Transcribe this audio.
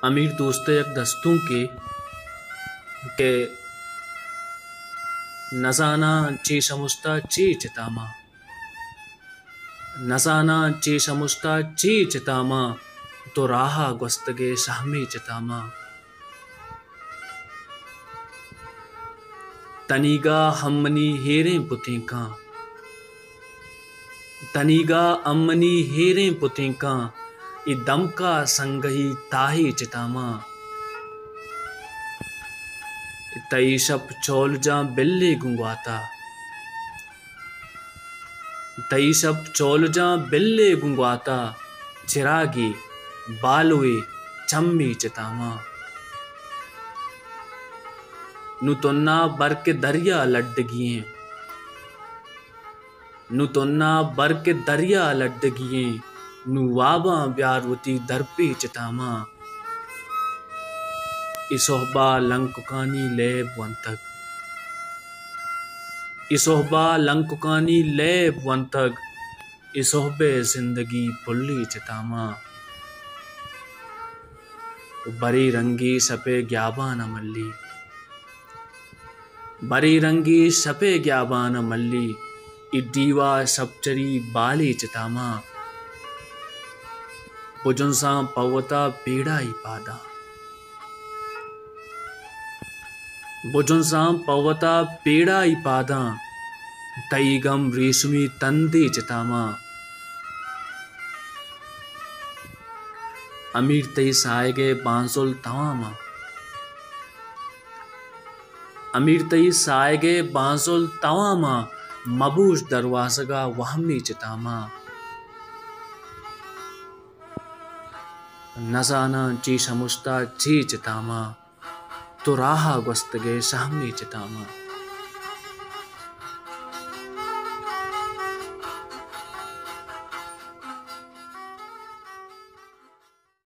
अमीर दोस्त एक दस्तों के नजाना ची शमुस्ता ची चितामा, नजाना ची शमुस्ता ची चितामा, तो राहा गुस्तगे सहमी चितामा। तनीगा हमनी हेरें पुतेंका, तनीगा अम्मनी हेरें पुतेंका, ई दमका संगही ताही चितामा। तई शप चौल जा बिल्ले गुंगवाता, तई शप चौल जा बिल्ले गुंगवाता, चिरागी बालुए चम्मी चितामा। नु तोन्ना बर के दरिया लड्डगिए, नु तोन्ना बर के दरिया लड्डगिए, नु वाबा ब्यारवती दरपी चितामा। इसोहबा लंकुकानी लेब वंतक, इसोहबा लंकुकानी लेब वंतक, इसोहबे जिंदगी पुल्ली चितामा। बरी रंगी सपे ग्याबान मल्ली, बरी रंगी सपे ग्याबान मल्ली, इडीवा सबचरी बाली चितामा। पुजुंसा पवता पीड़ा ही पादा, बुजुंसा पवता पीड़ा ही पादा, तई गम रेशमी तंदी चितामा। अमीर तई सायगे बांसुल तवामा, अमीर तई सायगे बांसुल तवामा, मबूश दरवासगा वहमी चितामा। नजाना ची शमुस्ता ची चितामा, तो राहा गुस्तगे सहमी चितामा।